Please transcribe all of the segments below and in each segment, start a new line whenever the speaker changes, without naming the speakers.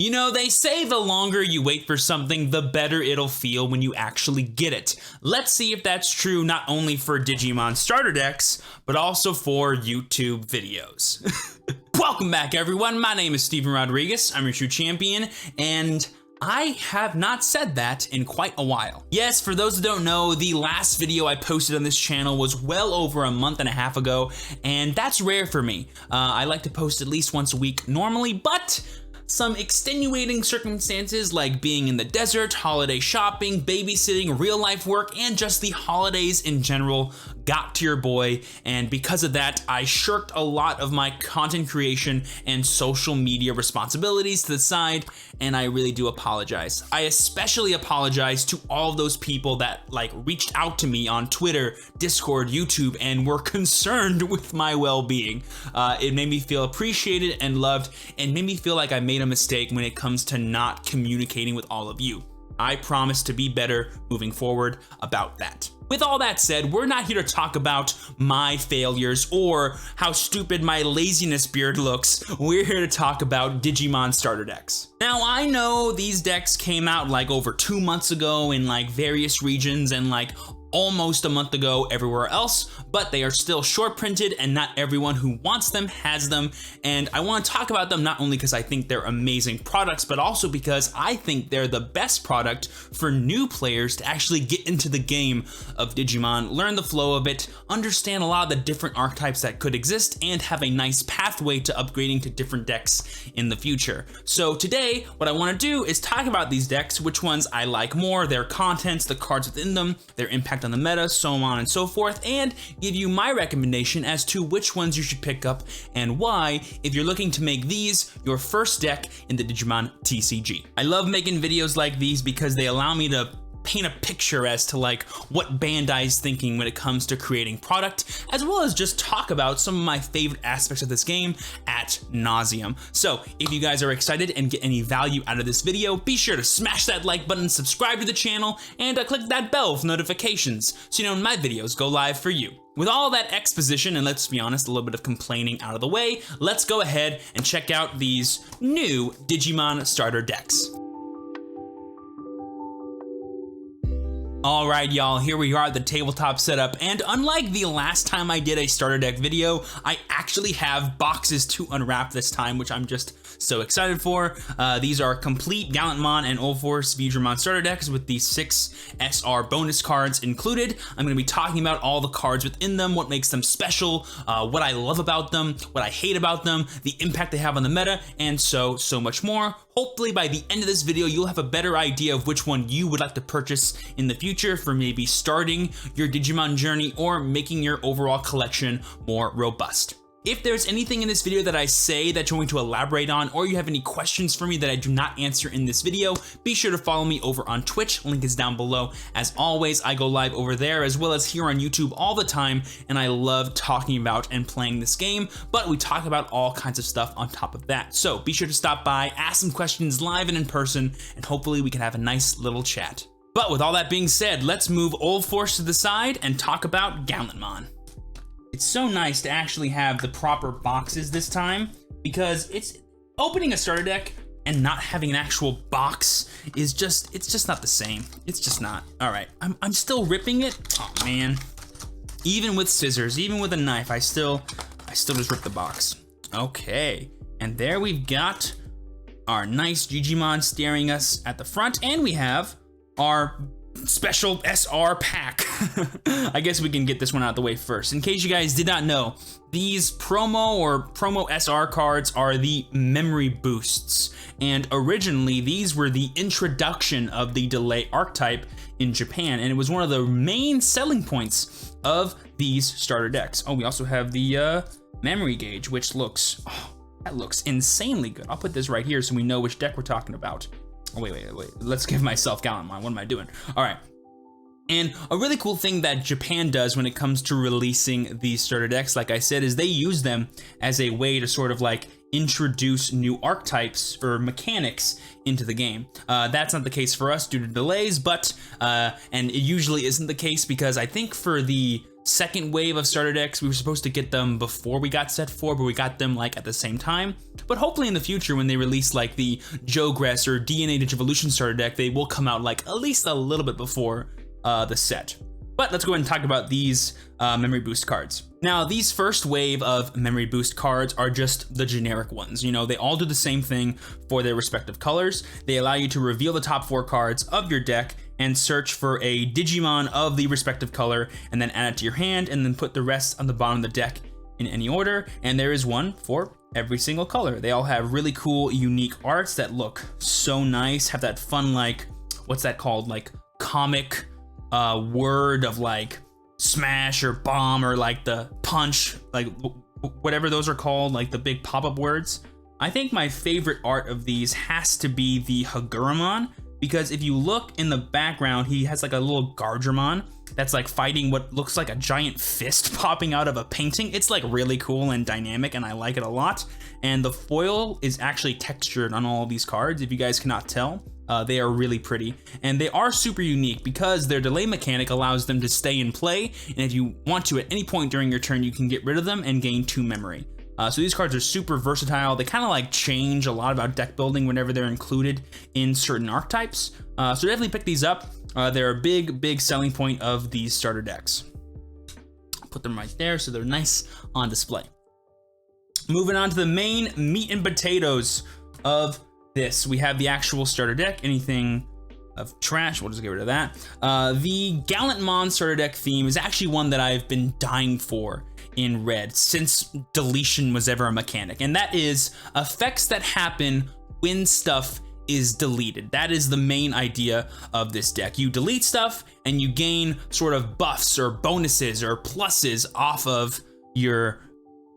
You know, they say the longer you wait for something, the better it'll feel when you actually get it. Let's see if that's true not only for Digimon starter decks, but also for YouTube videos. Welcome back, everyone. My name is Steven Rodriguez. I'm your true champion, and I have not said that in quite a while. Yes, for those who don't know, the last video I posted on this channel was well over a month and a half ago, and that's rare for me. I like to post at least once a week normally, but some extenuating circumstances like being in the desert, holiday shopping, babysitting, real life work, and just the holidays in general got to your boy, and because of that, I shirked a lot of my content creation and social media responsibilities to the side, and I really do apologize. I especially apologize to all of those people that reached out to me on Twitter, Discord, YouTube, and were concerned with my well-being. It made me feel appreciated and loved, and made me feel like I made a mistake when it comes to not communicating with all of you. I promise to be better moving forward about that. With all that said, we're not here to talk about my failures or how stupid my laziness beard looks. We're here to talk about Digimon starter decks. Now, I know these decks came out over 2 months ago in various regions and almost a month ago everywhere else, but they are still short printed and not everyone who wants them has them. And I want to talk about them not only because I think they're amazing products, but also because I think they're the best product for new players to actually get into the game of Digimon, learn the flow of it, understand a lot of the different archetypes that could exist, and have a nice pathway to upgrading to different decks in the future. So today, what I want to do is talk about these decks, which ones I like more, their contents, the cards within them, their impact on the meta, so on and so forth, and give you my recommendation as to which ones you should pick up and why if you're looking to make these your first deck in the Digimon TCG. I love making videos like these because they allow me to paint a picture as to what Bandai's thinking when it comes to creating product, as well as just talk about some of my favorite aspects of this game ad nauseum. So if you guys are excited and get any value out of this video, be sure to smash that like button, subscribe to the channel, and click that bell for notifications so you know when my videos go live for you. With all that exposition, and let's be honest, a little bit of complaining out of the way, let's go ahead and check out these new Digimon starter decks. Alright y'all, here we are at the tabletop setup, and unlike the last time I did a starter deck video, I actually have boxes to unwrap this time, which I'm just so excited for. These are complete Gallantmon and UlforceVeedramon starter decks with the 6 SR bonus cards included. I'm going to be talking about all the cards within them, what makes them special, what I love about them, what I hate about them, the impact they have on the meta, and so much more. Hopefully by the end of this video, you'll have a better idea of which one you would like to purchase in the future for maybe starting your Digimon journey or making your overall collection more robust. If there's anything in this video that I say that you're going to elaborate on, or you have any questions for me that I do not answer in this video, be sure to follow me over on Twitch. Link is down below. As always, I go live over there as well as here on YouTube all the time, and I love talking about and playing this game, but we talk about all kinds of stuff on top of that. So be sure to stop by, ask some questions live and in person, and hopefully we can have a nice little chat. But with all that being said, let's move UlforceVeedramon to the side and talk about Gallantmon. It's so nice to actually have the proper boxes this time, because it's opening a starter deck and not having an actual box is just, it's just not the same. It's just not. All right, I'm still ripping it. Oh man, even with scissors, even with a knife, I still just rip the box. Okay, and there we've got our nice Digimon staring us at the front, and we have our special SR pack. I guess we can get this one out of the way first. In case you guys did not know, these promo SR cards are the memory boosts, and originally these were the introduction of the delay archetype in Japan, and it was one of the main selling points of these starter decks. Oh, we also have the memory gauge, which looks, that looks insanely good. I'll put this right here so we know which deck we're talking about. Oh, wait. Let's give myself Gallantmon. What am I doing? All right. And a really cool thing that Japan does when it comes to releasing these starter decks, like I said, is they use them as a way to sort of introduce new archetypes or mechanics into the game. That's not the case for us due to delays, but and it usually isn't the case because I think for the second wave of starter decks. We were supposed to get them before we got set 4, but we got them like at the same time. But hopefully in the future, when they release like the Jogress or DNA Digivolution starter deck, they will come out like at least a little bit before the set. But let's go ahead and talk about these memory boost cards. Now, these first wave of memory boost cards are just the generic ones. You know, they all do the same thing for their respective colors. They allow you to reveal the top 4 cards of your deck and search for a Digimon of the respective color, and then add it to your hand, and then put the rest on the bottom of the deck in any order. And there is one for every single color. They all have really cool, unique arts that look so nice, have that fun, like, what's that called? Like comic word of like smash or bomb or like the punch, like whatever those are called, like the big pop-up words. I think my favorite art of these has to be the Haguramon, because if you look in the background, he has like a little Gardramon that's like fighting what looks like a giant fist popping out of a painting. It's like really cool and dynamic, and I like it a lot. And the foil is actually textured on all of these cards, if you guys cannot tell. They are really pretty, and they are super unique because their delay mechanic allows them to stay in play, and if you want to at any point during your turn, you can get rid of them and gain 2 memory. So these cards are super versatile. They kind of like change a lot about deck building whenever they're included in certain archetypes. So definitely pick these up. They're a big selling point of these starter decks. Put them right there so they're nice on display. Moving on to the main meat and potatoes of this, we have the actual starter deck. Anything of trash, we'll just get rid of that. The Gallantmon starter deck theme is actually one that I've been dying for in Red since deletion was ever a mechanic, and that is effects that happen when stuff is deleted. That is the main idea of this deck. You delete stuff and you gain sort of buffs or bonuses or pluses off of your,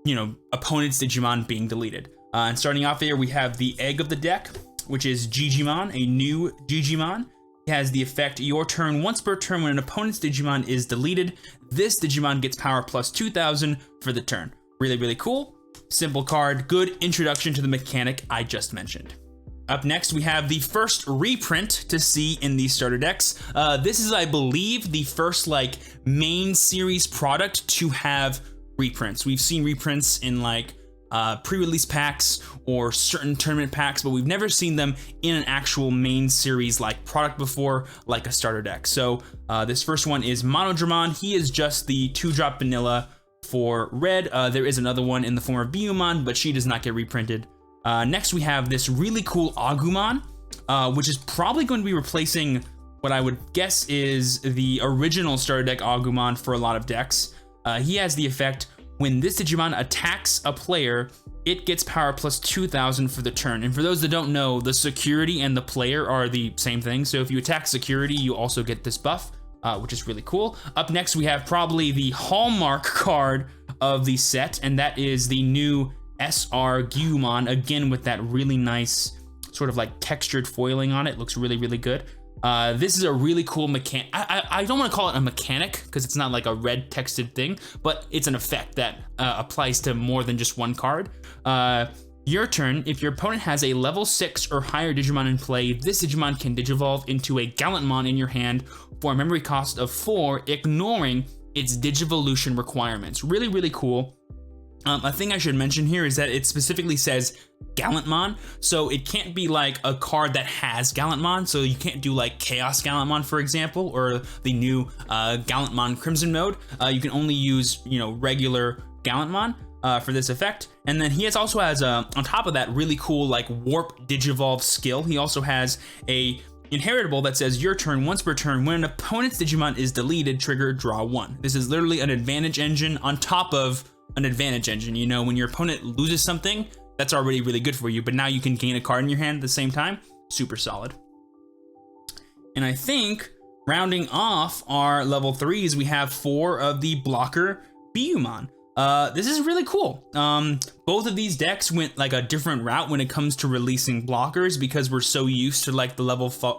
you know, opponent's Digimon being deleted. And starting off here, we have the egg of the deck, which is Digimon, a new Digimon. It has the effect, your turn, once per turn when an opponent's Digimon is deleted, this Digimon gets power plus 2000 for the turn. Really cool. Simple card, good introduction to the mechanic I just mentioned. Up next, we have the first reprint to see in these starter decks. This is, I believe, the first like main series product to have reprints. We've seen reprints in like pre-release packs or certain tournament packs, but we've never seen them in an actual main series like product before, like a starter deck. So this first one is Monodramon. He is just the 2-drop vanilla for Red. There is another one in the form of Biyomon, but she does not get reprinted. Next, we have this really cool Agumon, which is probably going to be replacing what I would guess is the original starter deck Agumon for a lot of decks. He has the effect, when this Digimon attacks a player, it gets power plus 2000 for the turn. And for those that don't know, the security and the player are the same thing. So if you attack security, you also get this buff, which is really cool. Up next, we have probably the hallmark card of the set, and that is the new SR Gyumon, again with that really nice sort of like textured foiling on it. Looks really good. This is a really cool mechanic. I don't want to call it a mechanic because it's not like a red texted thing, but it's an effect that applies to more than just one card. Your turn, if your opponent has a level 6 or higher Digimon in play, this Digimon can Digivolve into a Gallantmon in your hand for a memory cost of 4, ignoring its Digivolution requirements. Really cool. A thing I should mention here is that it specifically says Gallantmon, so it can't be like a card that has Gallantmon, so you can't do like Chaos Gallantmon, for example, or the new Gallantmon Crimson mode. You can only use, you know, regular Gallantmon for this effect. And then he also has, on top of that, really cool like Warp Digivolve skill. He also has a inheritable that says your turn, once per turn, when an opponent's Digimon is deleted, trigger draw 1. This is literally an advantage engine on top of an advantage engine. You know, when your opponent loses something, that's already really good for you, but now you can gain a card in your hand at the same time. Super solid. And I think rounding off our level 3s, we have 4 of the blocker Biyomon. This is really cool. Both of these decks went like a different route when it comes to releasing blockers because we're so used to like the level 4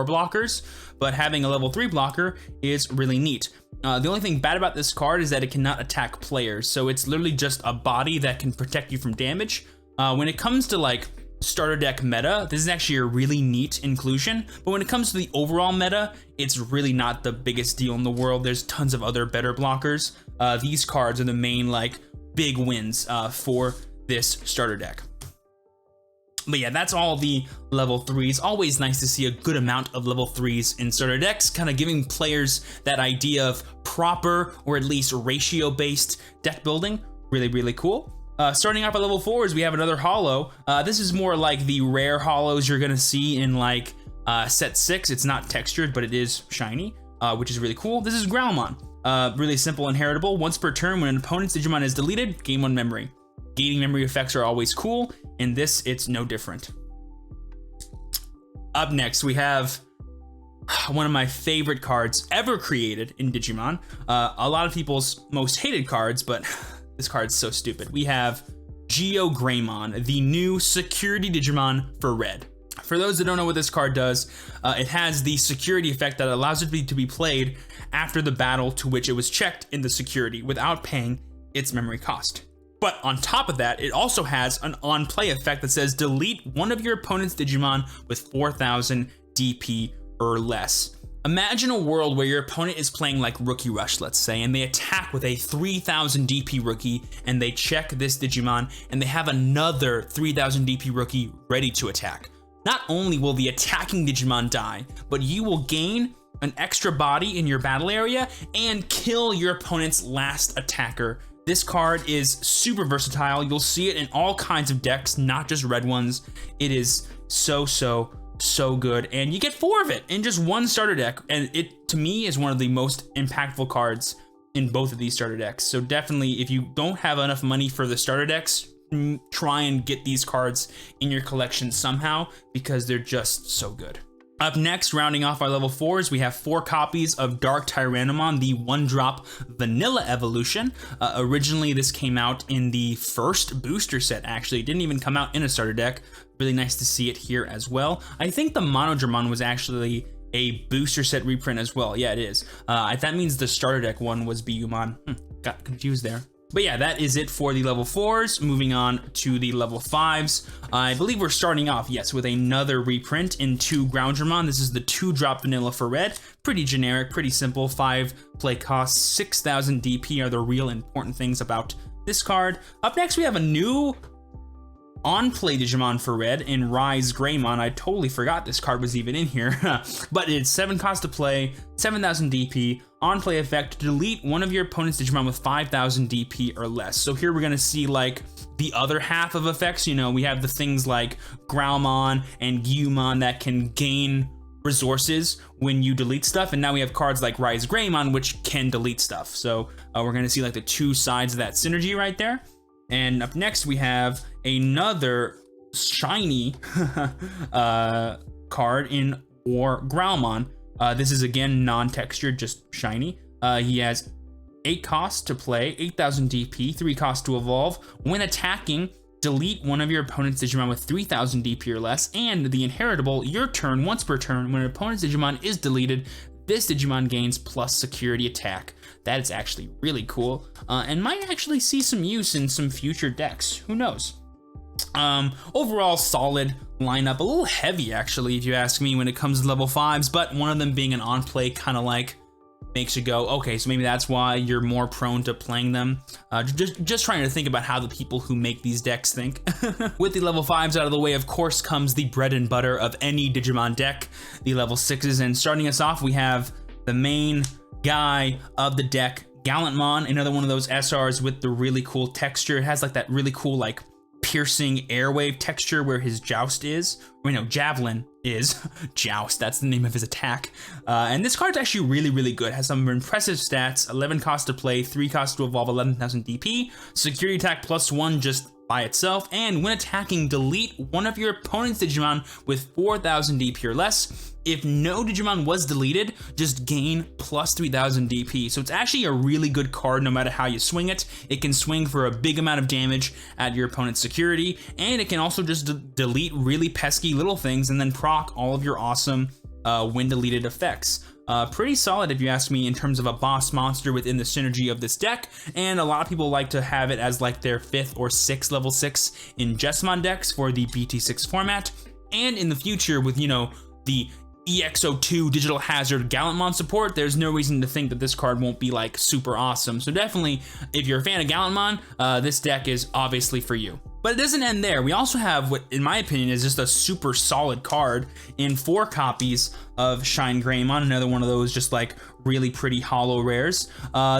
blockers, but having a level 3 blocker is really neat. The only thing bad about this card is that it cannot attack players, so it's literally just a body that can protect you from damage. When it comes to like starter deck meta, this is actually a really neat inclusion, but when it comes to the overall meta, it's really not the biggest deal in the world. There's tons of other better blockers. These cards are the main like big wins for this starter deck. But yeah, that's all the level 3s. Always nice to see a good amount of level 3s in starter decks, kind of giving players that idea of proper or at least ratio-based deck building. Really, really cool. Starting off at level 4s, we have another holo. This is more like the rare holos you're gonna see in like set 6. It's not textured, but it is shiny, which is really cool. This is Gallantmon. Really simple and heritable. Once per turn, when an opponent's Digimon is deleted, gain 1 memory. Gaining memory effects are always cool. In this, it's no different. Up next, we have one of my favorite cards ever created in Digimon. A lot of people's most hated cards, but this card's so stupid. We have Geogreymon, the new security Digimon for red. For those that don't know what this card does, it has the security effect that allows it to be played after the battle to which it was checked in the security without paying its memory cost. But on top of that, it also has an on-play effect that says delete one of your opponent's Digimon with 4,000 DP or less. Imagine a world where your opponent is playing like Rookie Rush, let's say, and they attack with a 3,000 DP rookie, and they check this Digimon, and they have another 3,000 DP rookie ready to attack. Not only will the attacking Digimon die, but you will gain an extra body in your battle area and kill your opponent's last attacker. This card is super versatile. You'll see it in all kinds of decks, not just red ones. It is so good, and you get 4 of it in just one starter deck, and it, to me, is one of the most impactful cards in both of these starter decks. So definitely, if you don't have enough money for the starter decks, try and get these cards in your collection somehow, because they're just so good. Up next, rounding off our level 4s, we have 4 copies of Dark Tyrannomon, the 1-drop vanilla evolution. Originally, this came out in the first booster set, actually. It didn't even come out in a starter deck. Really nice to see it here as well. I think the Monodramon was actually a booster set reprint as well. Yeah, it is. That means the starter deck one was Biyumon. Got confused there. But yeah, that is it for the level 4s. Moving on to the level 5s. I believe we're starting off, yes, with another reprint in 2 Groundramon. This is the 2-drop vanilla for red. Pretty generic, pretty simple. 5 play costs, 6,000 DP are the real important things about this card. Up next, we have a new on-play Digimon for red in Rise Greymon. I totally forgot this card was even in here. But it's 7 cost to play, 7,000 DP, on-play effect, delete one of your opponent's Digimon with 5,000 DP or less. So here we're gonna see like the other half of effects. You know, we have the things like Growlmon and Gyumon that can gain resources when you delete stuff, and now we have cards like Rise Greymon which can delete stuff. So we're gonna see like the 2 sides of that synergy right there. And up next we have another shiny card in War Growlmon. This is again non-textured, just shiny. He has 8 costs to play, 8,000 DP, 3 costs to evolve. When attacking, delete one of your opponent's Digimon with 3,000 DP or less, and the inheritable, your turn once per turn. When an opponent's Digimon is deleted, this Digimon gains plus security attack. That is actually really cool, and might actually see some use in some future decks. Who knows? Overall, solid lineup. A little heavy, actually, if you ask me, when it comes to level 5s, but one of them being an on-play kind of like makes you go, okay, so maybe that's why you're more prone to playing them. Just trying to think about how the people who make these decks think. With the level 5s out of the way, of course, comes the bread and butter of any Digimon deck, the level 6s. And starting us off, we have the main guy of the deck, Gallantmon, another one of those SRs with the really cool texture. It has like that really cool like piercing airwave texture where his joust is, or no, javelin is. Joust, that's the name of his attack. And this card's actually really good. Has some impressive stats, 11 cost to play, 3 cost to evolve, 11,000 DP, security attack +1 just by itself, and when attacking, delete one of your opponent's Digimon with 4,000 DP or less. If no Digimon was deleted, just gain plus 3,000 DP. So it's actually a really good card no matter how you swing it. It can swing for a big amount of damage at your opponent's security, and it can also just delete really pesky little things and then proc all of your awesome when deleted effects. Pretty solid if you ask me in terms of a boss monster within the synergy of this deck, and a lot of people like to have it as like their 5th or 6th level 6 in Jessamon decks for the BT6 format, and in the future with, you know, the EX02 Digital Hazard Gallantmon support, there's no reason to think that this card won't be like super awesome. So definitely, if you're a fan of Gallantmon, this deck is obviously for you. But it doesn't end there. We also have what, in my opinion, is just a super solid card in 4 copies of Shine Greymon, another one of those just like really pretty holo rares.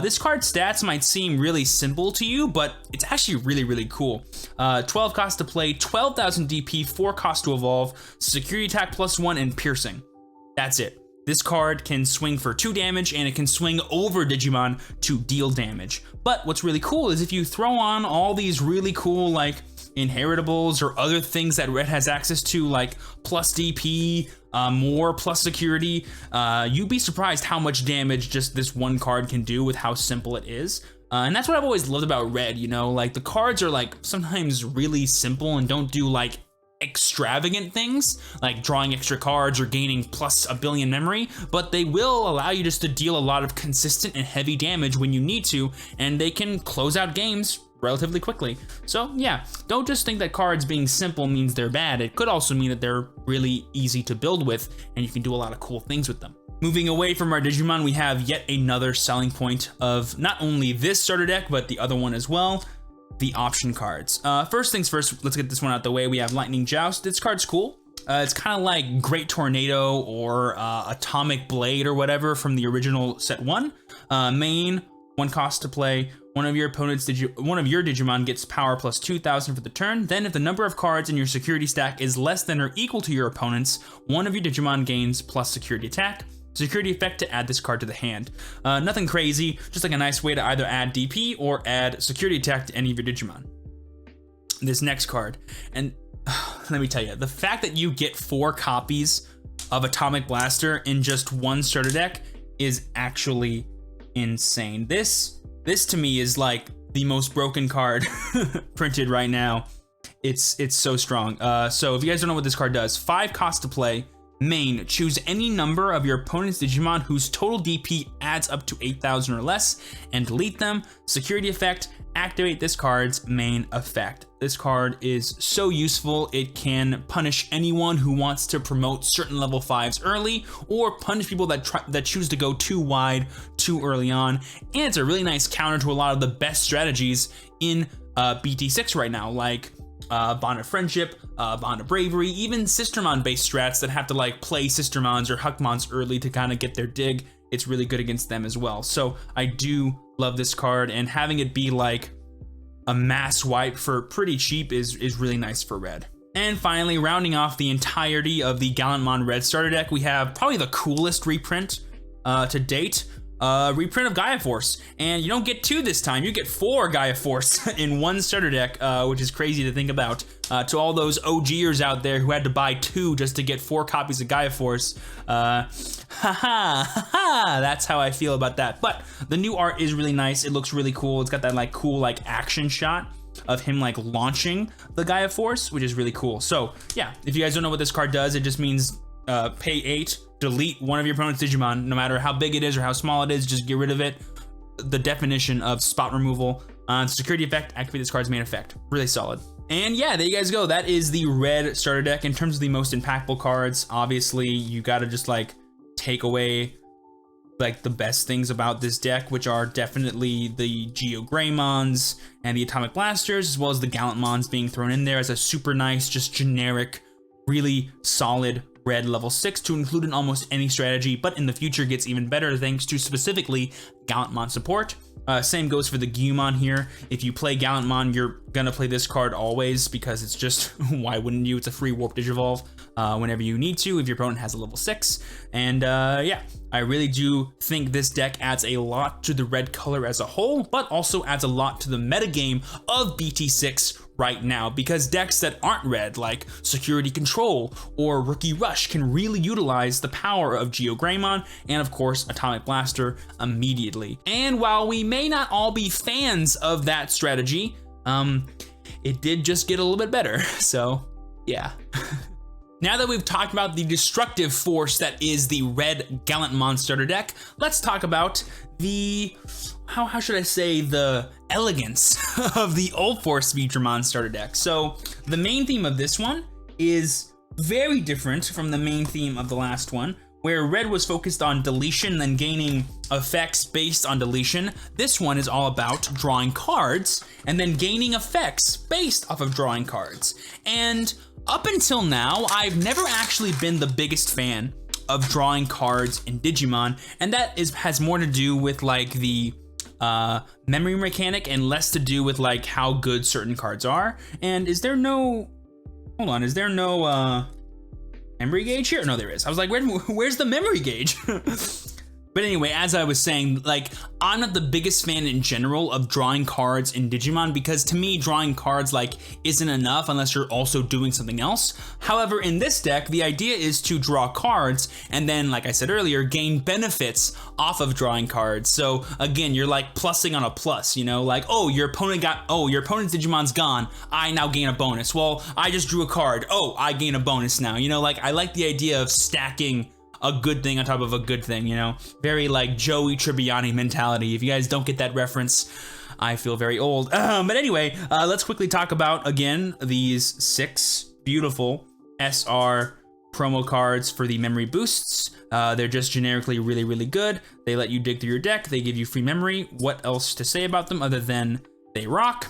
This card's stats might seem really simple to you, but it's actually really cool. 12 cost to play, 12,000 DP, 4 cost to evolve, security attack +1, and piercing. That's it. This card can swing for 2 damage, and it can swing over Digimon to deal damage. But what's really cool is if you throw on all these really cool like inheritables or other things that Red has access to, like plus DP, more plus security, you'd be surprised how much damage just this one card can do with how simple it is. And that's what I've always loved about Red, you know, like the cards are like sometimes really simple and don't do like extravagant things like drawing extra cards or gaining plus a billion memory, but they will allow you just to deal a lot of consistent and heavy damage when you need to, and they can close out games relatively quickly. So yeah, don't just think that cards being simple means they're bad. It could also mean that they're really easy to build with and you can do a lot of cool things with them. Moving away from our Digimon, we have yet another selling point of not only this starter deck, but the other one as well, the option cards. First things first, let's get this one out the way. We have Lightning Joust. This card's cool. It's kind of like Great Tornado or Atomic Blade or whatever from the original set 1. Main, 1 cost to play. One of your Digimon gets power plus 2,000 for the turn. Then if the number of cards in your security stack is less than or equal to your opponent's, one of your Digimon gains plus security attack. Security effect to add this card to the hand. Nothing crazy, just like a nice way to either add DP or add security attack to any of your Digimon. This next card, and let me tell you, the fact that you get 4 copies of Atomic Blaster in just one starter deck is actually insane. This to me is like the most broken card printed right now. It's so strong. So if you guys don't know what this card does, 5 cost to play. Main, choose any number of your opponent's Digimon whose total DP adds up to 8,000 or less and delete them. Security effect, activate this card's main effect. This card is so useful. It can punish anyone who wants to promote certain level 5s early or punish people that choose to go too wide too early on. And it's a really nice counter to a lot of the best strategies in BT6 right now, like Bond of Friendship, Bond of Bravery, even Sistermon based strats that have to like play Sistermons or Huckmons early to kind of get their dig. It's really good against them as well. So I do love this card, and having it be like a mass wipe for pretty cheap is really nice for Red. And finally, rounding off the entirety of the Gallantmon Red starter deck, we have probably the coolest reprint to date. Reprint of Gaia Force, and you don't get 2 this time, you get 4 Gaia Force in one starter deck, which is crazy to think about. To all those OGers out there who had to buy 2 just to get 4 copies of Gaia Force, that's how I feel about that. But the new art is really nice. It looks really cool. It's got that like cool like action shot of him like launching the Gaia Force, which is really cool. So yeah, if you guys don't know what this card does, it just means pay 8, delete one of your opponent's Digimon, no matter how big it is or how small it is, just get rid of it. The definition of spot removal. Security effect, activate this card's main effect. Really solid. And yeah, there you guys go. That is the Red starter deck. In terms of the most impactful cards, obviously you gotta just like take away like the best things about this deck, which are definitely the Geo Greymons and the Atomic Blasters, as well as the Gallantmons being thrown in there as a super nice, just generic, really solid Red level 6 to include in almost any strategy, but in the future gets even better thanks to specifically Gallantmon support. Same goes for the Gallantmon here. If you play Gallantmon, you're gonna play this card always because it's just, why wouldn't you? It's a free warp Digivolve whenever you need to if your opponent has a level 6. And yeah, I really do think this deck adds a lot to the Red color as a whole, but also adds a lot to the metagame of BT6 right now, because decks that aren't Red, like Security Control or Rookie Rush, can really utilize the power of Geo Greymon and of course Atomic Blaster immediately. And while we may not all be fans of that strategy, it did just get a little bit better, so yeah. Now that we've talked about the destructive force that is the red Gallantmon starter deck, let's talk about the, how should I say, the elegance of the UlforceVeedramon starter deck. So the main theme of this one is very different from the main theme of the last one, where red was focused on deletion and then gaining effects based on deletion. This one is all about drawing cards and then gaining effects based off of drawing cards. And up until now, I've never actually been the biggest fan of drawing cards in Digimon, and that has more to do with like the memory mechanic and less to do with like how good certain cards are. And is there no, hold on, is there no memory gauge here? No, there is. I was like, where's the memory gauge? But anyway, as I was saying, like, I'm not the biggest fan in general of drawing cards in Digimon, because to me, drawing cards like isn't enough unless you're also doing something else. However, in this deck, the idea is to draw cards and then, like I said earlier, gain benefits off of drawing cards. So again, you're like plussing on a plus, you know, like, oh, your opponent's Digimon's gone, I now gain a bonus. Well, I just drew a card, oh, I gain a bonus now. You know, like, I like the idea of stacking a good thing on top of a good thing, you know? Very like Joey Tribbiani mentality. If you guys don't get that reference, I feel very old. But anyway, let's quickly talk about, again, these 6 beautiful SR promo cards for the memory boosts. They're just generically really, really good. They let you dig through your deck. They give you free memory. What else to say about them other than they rock?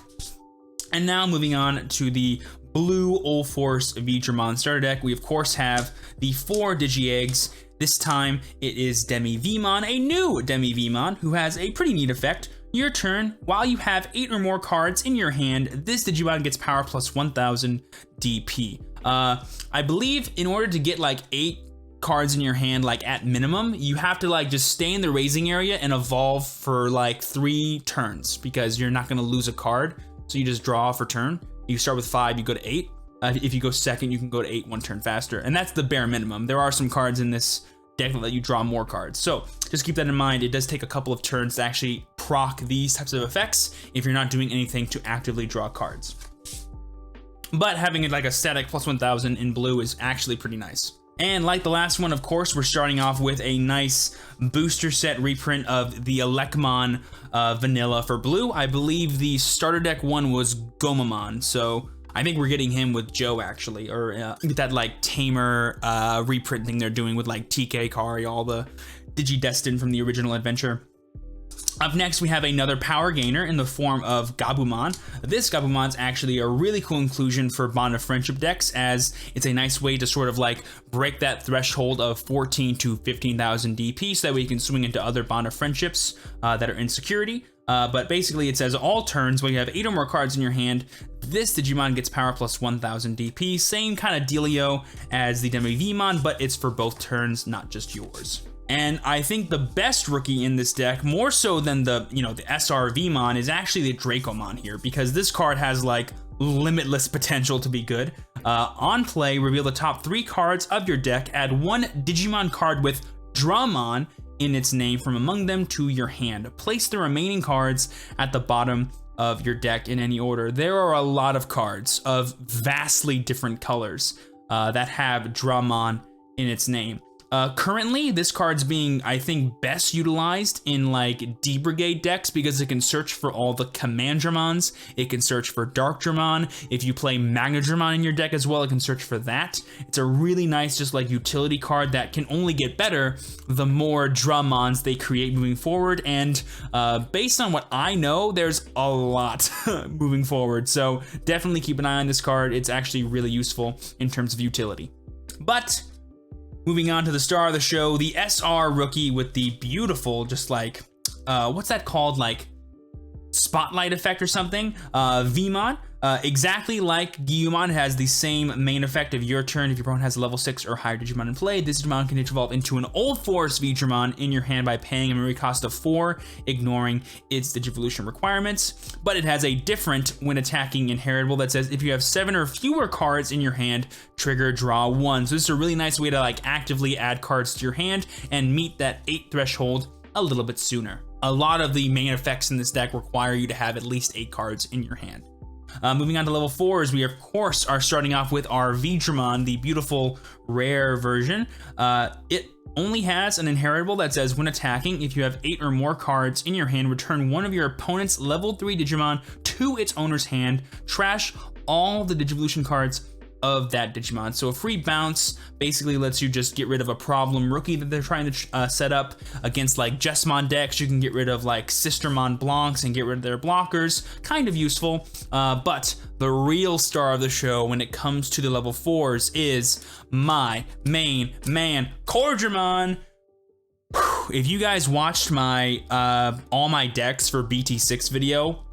And now moving on to the blue UlforceVeedramon starter deck, we of course have the 4 Digi-Eggs. This time it is Demi-Vmon, a new Demi-Vmon, who has a pretty neat effect. Your turn, while you have 8 or more cards in your hand, this Digimon gets power plus 1000 DP. I believe in order to get like 8 cards in your hand, like at minimum, you have to like just stay in the raising area and evolve for like 3 turns, because you're not gonna lose a card. So you just draw for turn. You start with 5, you go to 8. If you go second, you can go to 8 1 turn faster. And that's the bare minimum. There are some cards in this deck that let you draw more cards. So just keep that in mind. It does take a couple of turns to actually proc these types of effects if you're not doing anything to actively draw cards. But having it like a static plus 1000 in blue is actually pretty nice. And like the last one, of course, we're starting off with a nice booster set reprint of the Gallantmon vanilla for blue. I believe the starter deck one was Gomamon, so I think we're getting him with Joe, actually, or that like tamer reprint thing they're doing with like TK Kari, all the Digidestin from the original adventure. Up next, we have another power gainer in the form of Gabumon. This Gabumon's actually a really cool inclusion for Bond of Friendship decks, as it's a nice way to sort of like break that threshold of 14 to 15,000 DP, so that way you can swing into other Bond of Friendships that are in security. But basically it says all turns when you have 8 or more cards in your hand, this Digimon gets power plus 1000 DP. Same kind of dealio as the Demi-Vmon, but it's for both turns, not just yours. And I think the best rookie in this deck, more so than the, you know, the SR Vmon, is actually the Dracomon here, because this card has like limitless potential to be good. On play, reveal the top 3 cards of your deck, add 1 Digimon card with Dramon in its name from among them to your hand. Place the remaining cards at the bottom of your deck in any order. There are a lot of cards of vastly different colors that have Dramon in its name. Currently, this card's being, I think, best utilized in like D-Brigade decks because it can search for all the Command-Dramons, it can search for Dark Dramon. If you play Magna-Dramon in your deck as well, it can search for that. It's a really nice, just like utility card that can only get better the more Dramons they create moving forward. And based on what I know, there's a lot moving forward. So definitely keep an eye on this card. It's actually really useful in terms of utility. But moving on to the star of the show, the SR rookie with the beautiful, just like, what's that called? Like, spotlight effect or something? Vmon. Exactly like Gyumon, has the same main effect of your turn. If your opponent has a level 6 or higher Digimon in play, this Digimon can evolve into an UlforceVeedramon in your hand by paying a memory cost of 4, ignoring its Digivolution requirements. But it has a different when attacking inheritable that says if you have 7 or fewer cards in your hand, trigger draw 1. So this is a really nice way to like actively add cards to your hand and meet that 8 threshold a little bit sooner. A lot of the main effects in this deck require you to have at least 8 cards in your hand. Moving on to level 4s, we of course are starting off with our Veedramon, the beautiful rare version. It only has an inheritable that says when attacking, if you have 8 or more cards in your hand, return one of your opponent's level 3 Digimon to its owner's hand. Trash all the Digivolution cards of that Digimon. So a free bounce basically lets you just get rid of a problem rookie that they're trying to set up against like Jessmon decks. You can get rid of like Sistermon Blancs and get rid of their blockers. Kind of useful, but the real star of the show when it comes to the level 4s is my main man, Cordramon. If you guys watched my all my decks for BT6 video,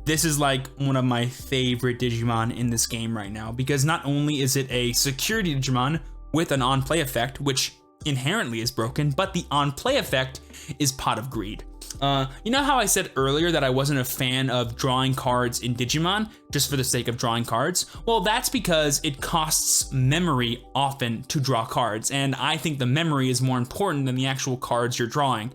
this is like one of my favorite Digimon in this game right now, because not only is it a security Digimon with an on-play effect, which inherently is broken, but the on-play effect is Pot of Greed. You know how I said earlier that I wasn't a fan of drawing cards in Digimon just for the sake of drawing cards? Well, that's because it costs memory often to draw cards, and I think the memory is more important than the actual cards you're drawing.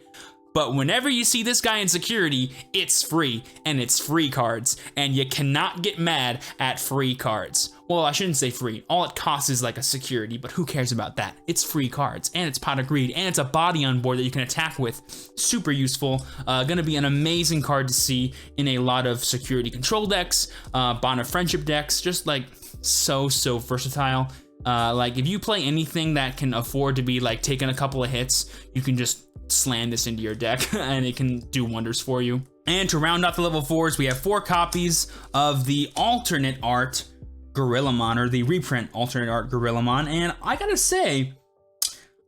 But whenever you see this guy in security, it's free, and it's free cards, and you cannot get mad at free cards. Well, I shouldn't say free. All it costs is like a security, but who cares about that? It's free cards, and it's Pot of Greed, and it's a body on board that you can attack with. Super useful. Gonna be an amazing card to see in a lot of security control decks, Bond of Friendship decks, just like so versatile. Like if you play anything that can afford to be like taking a couple of hits, you can just slam this into your deck and it can do wonders for you. And to round off the level 4s, we have 4 copies of the alternate art Gallantmon, or the reprint alternate art Gallantmon, and I gotta say,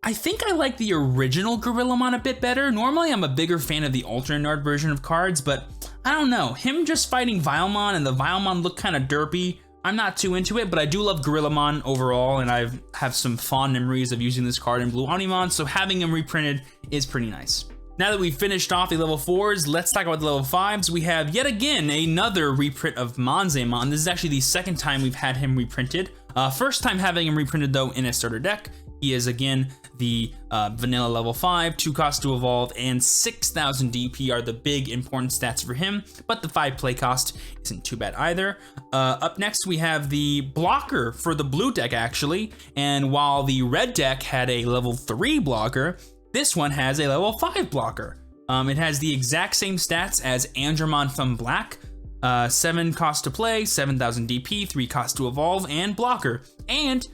I think I like the original Gallantmon a bit better. Normally I'm a bigger fan of the alternate art version of cards, but I don't know, him just fighting Vilemon and the Vilemon look kind of derpy. I'm not too into it, but I do love Gallantmon overall, and I have some fond memories of using this card in Blue Omnimon, so having him reprinted is pretty nice. Now that we've finished off the level 4s, let's talk about the level 5s. We have yet again another reprint of Monzaemon. This is actually the second time we've had him reprinted. First time having him reprinted though in a starter deck. He is again the vanilla level 5, 2 cost to evolve, and 6,000 DP are the big important stats for him, but the 5 play cost isn't too bad either. Up next we have the blocker for the blue deck actually, and while the red deck had a level 3 blocker, this one has a level 5 blocker. It has the exact same stats as Andromon from Black, 7 cost to play, 7,000 DP, 3 cost to evolve, and blocker. And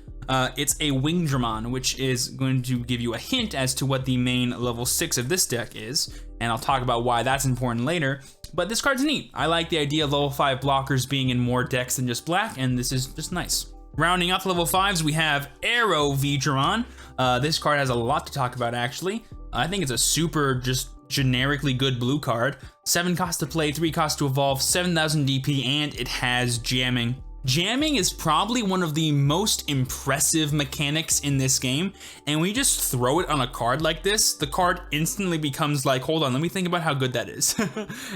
it's a Wingdramon, which is going to give you a hint as to what the main level 6 of this deck is, and I'll talk about why that's important later. But this card's neat. I like the idea of level 5 blockers being in more decks than just black, and this is just nice. Rounding up level 5s, we have UlforceVeedramon. This card has a lot to talk about actually. I think it's a super just generically good blue card. 7 cost to play, 3 cost to evolve, 7,000 DP, and it has jamming. Jamming is probably one of the most impressive mechanics in this game, and when you just throw it on a card like this, the card instantly becomes like, hold on, let me think about how good that is.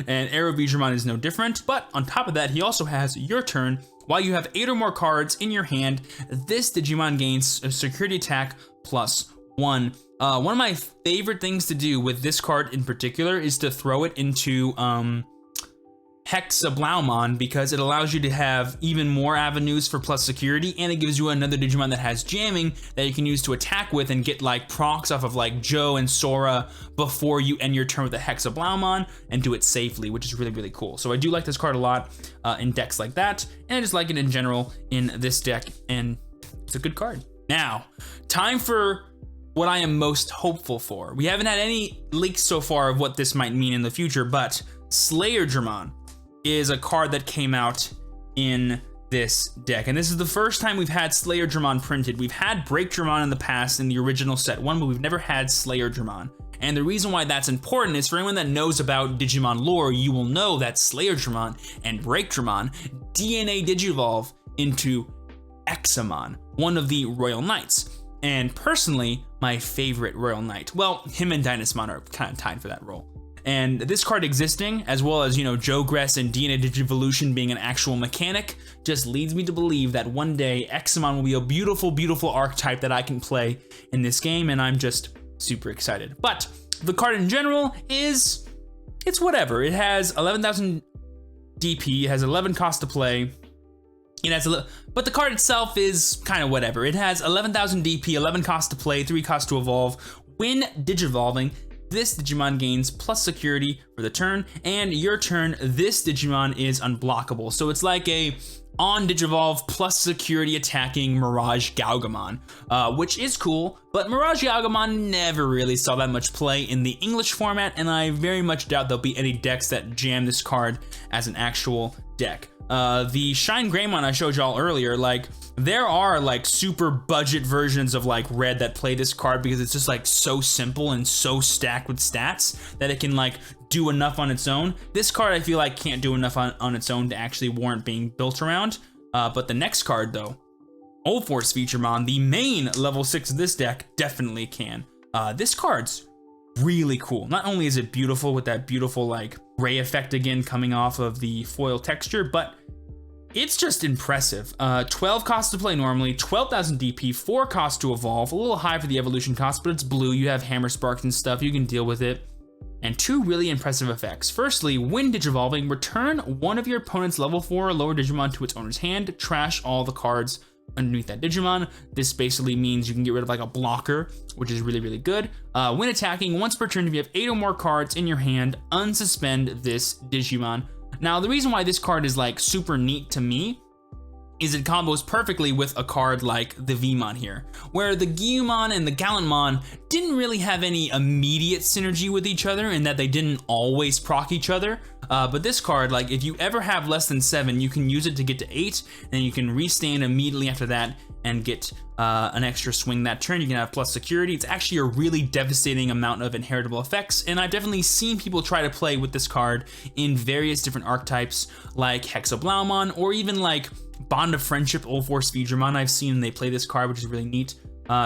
And UlforceVeedramon is no different, but on top of that, he also has your turn. While you have 8 or more cards in your hand, this Digimon gains a security attack +1. One of my favorite things to do with this card in particular is to throw it into Hexablaumon, because it allows you to have even more avenues for plus security, and it gives you another Digimon that has jamming that you can use to attack with and get like procs off of like Joe and Sora before you end your turn with a Hexablaumon and do it safely, which is really cool. So I do like this card a lot in decks like that, and I just like it in general in this deck, and it's a good card. Now, time for what I am most hopeful for. We haven't had any leaks so far of what this might mean in the future, but Slayerdramon is a card that came out in this deck, and this is the first time we've had Slayerdramon printed. We've had Breakdramon in the past in the original set 1, but we've never had Slayerdramon. And the reason why that's important is for anyone that knows about Digimon lore, you will know that Slayerdramon and Breakdramon DNA Digivolve into Examon, one of the Royal Knights. And personally, my favorite Royal Knight. Well, him and Dynasmon are kind of tied for that role. And this card existing, as well as, you know, Jogress and DNA Digivolution being an actual mechanic, just leads me to believe that one day Examon will be a beautiful archetype that I can play in this game, and I'm just super excited. But the card in general is, it's whatever. It has 11,000 DP. It has 11 cost to play. It has but the card itself is kind of whatever. It has 11,000 DP, 11 cost to play, 3 cost to evolve. When Digivolving, this Digimon gains plus security for the turn, and your turn, this Digimon is unblockable. So it's like a on Digivolve plus security attacking Mirage Gallantmon, which is cool, but Mirage Gallantmon never really saw that much play in the English format, and I very much doubt there'll be any decks that jam this card as an actual deck. The Shine Greymon I showed y'all earlier, like, there are like super budget versions of like Red that play this card because it's just like so simple and so stacked with stats that it can like do enough on its own. This card I feel like can't do enough on its own to actually warrant being built around. But the next card though, UlforceVeedramon, the main level 6 of this deck, definitely can. This card's really cool. Not only is it beautiful with that beautiful like ray effect again coming off of the foil texture, but it's just impressive. 12 cost to play normally, 12,000 DP, 4 cost to evolve, a little high for the evolution cost, but it's blue, you have hammer sparks and stuff, you can deal with it. And 2 really impressive effects. Firstly, when Digivolving, return one of your opponent's level 4 or lower Digimon to its owner's hand, trash all the cards underneath that Digimon. This basically means you can get rid of like a blocker, which is really, really good. When attacking, once per turn, if you have 8 or more cards in your hand, unsuspend this Digimon. Now, the reason why this card is like super neat to me is it combos perfectly with a card like the Vmon here, where the Gallantmon and the Gallantmon didn't really have any immediate synergy with each other in that they didn't always proc each other. But this card, like if you ever have less than 7, you can use it to get to 8, and you can restand immediately after that and get an extra swing that turn. You can have plus security. It's actually a really devastating amount of inheritable effects, and I've definitely seen people try to play with this card in various different archetypes like Hexablaumon or even like Bond of Friendship UlforceVeedramon. I've seen they play this card, which is really neat.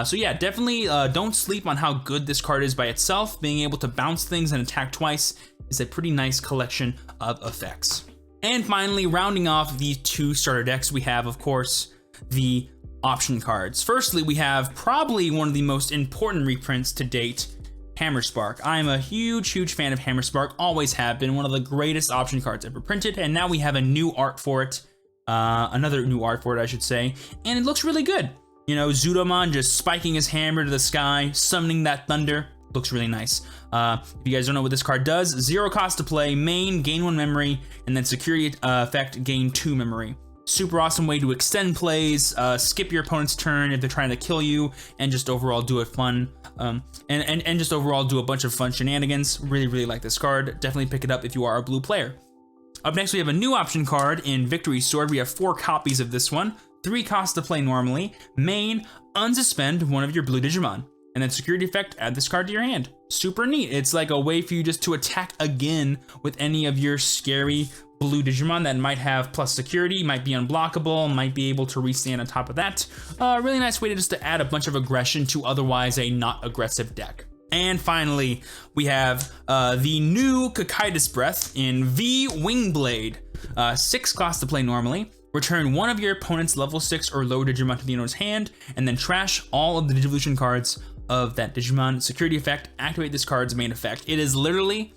So yeah, definitely don't sleep on how good this card is by itself. Being able to bounce things and attack twice is a pretty nice collection of effects. And finally, rounding off these 2 starter decks, we have, of course, the option cards. Firstly, we have probably one of the most important reprints to date, Hammerspark. I'm a huge fan of Hammerspark, always have been, one of the greatest option cards ever printed, and now we have a new art for it, another new art for it, I should say, and it looks really good. You know, Zudomon just spiking his hammer to the sky, summoning that thunder. Looks really nice. If you guys don't know what this card does, 0 cost to play, main, gain 1 memory, and then security effect, gain 2 memory. Super awesome way to extend plays, skip your opponent's turn if they're trying to kill you, and just overall do it fun. And just overall do a bunch of fun shenanigans. Really like this card. Definitely pick it up if you are a blue player. Up next, we have a new option card in Victory Sword. We have 4 copies of this one. 3 cost to play normally. Main, unsuspend one of your blue Digimon. And then security effect, add this card to your hand. Super neat. It's like a way for you just to attack again with any of your scary blue Digimon that might have plus security, might be unblockable, might be able to restand on top of that. Really nice way to just to add a bunch of aggression to otherwise a not aggressive deck. And finally, we have the new Kakaitis Breath in V Wingblade. 6 cost to play normally. Return one of your opponent's level 6 or lower Digimon to the owner's hand, and then trash all of the Digivolution cards of that Digimon. Security effect, activate this card's main effect. It is literally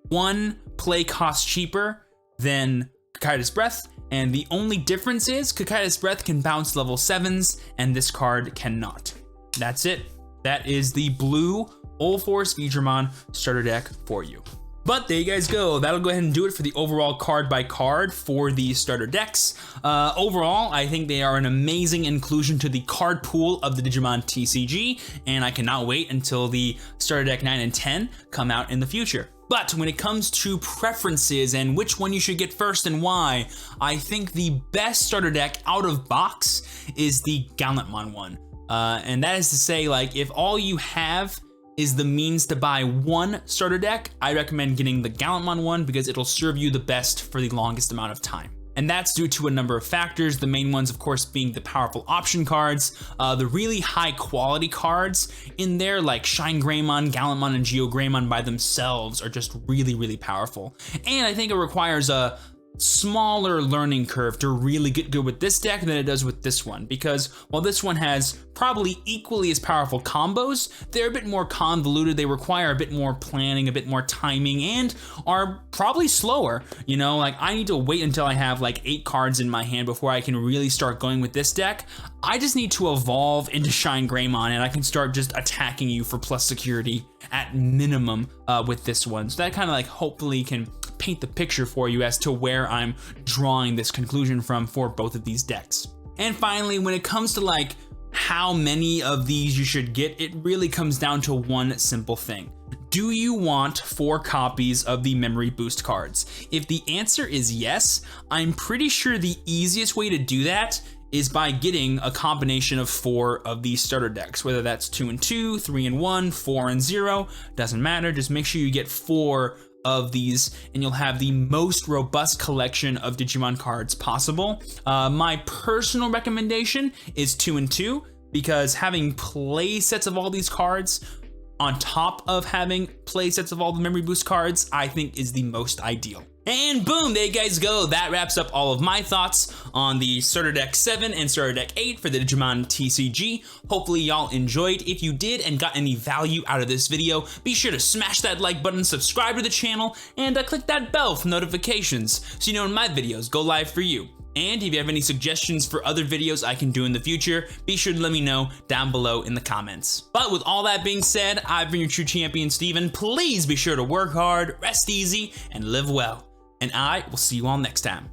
1 play cost cheaper than Kakaitis Breath, and the only difference is Kakaitis Breath can bounce level 7s, and this card cannot. That's it. That is the blue UlforceVeedramon starter deck for you. But there you guys go. That'll go ahead and do it for the overall card by card for the starter decks. Overall, I think they are an amazing inclusion to the card pool of the Digimon TCG, and I cannot wait until the starter deck 9 and 10 come out in the future. But when it comes to preferences and which one you should get first and why, I think the best starter deck out of box is the Gallantmon one. And that is to say, like, if all you have is the means to buy 1 starter deck, I recommend getting the Gallantmon one because it'll serve you the best for the longest amount of time. And that's due to a number of factors, the main ones, of course, being the powerful option cards, the really high quality cards in there, like Shine Greymon, Gallantmon, and Geo Greymon by themselves are just really powerful. And I think it requires a smaller learning curve to really get good with this deck than it does with this one, because while this one has probably equally as powerful combos, they're a bit more convoluted, they require a bit more planning, a bit more timing, and are probably slower. You know, like I need to wait until I have like 8 cards in my hand before I can really start going with this deck. I just need to evolve into Shine Greymon and I can start just attacking you for plus security at minimum with this one. So that kind of like hopefully can paint the picture for you as to where I'm drawing this conclusion from for both of these decks. And finally, when it comes to like how many of these you should get, it really comes down to one simple thing. Do you want 4 copies of the memory boost cards? If the answer is yes, I'm pretty sure the easiest way to do that is by getting a combination of 4 of these starter decks, whether that's 2 and 2, 3 and 1, 4 and 0, doesn't matter. Just make sure you get 4 of these and you'll have the most robust collection of Digimon cards possible. My personal recommendation is 2 and 2, because having play sets of all these cards on top of having play sets of all the memory boost cards, I think is the most ideal. And boom, there you guys go. That wraps up all of my thoughts on the Starter Deck 7 and Starter Deck 8 for the Digimon TCG. Hopefully y'all enjoyed. If you did and got any value out of this video, be sure to smash that like button, subscribe to the channel, and click that bell for notifications so you know when my videos go live for you. And if you have any suggestions for other videos I can do in the future, be sure to let me know down below in the comments. But with all that being said, I've been your true champion, Steven. Please be sure to work hard, rest easy, and live well. And I will see you all next time.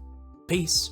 Peace.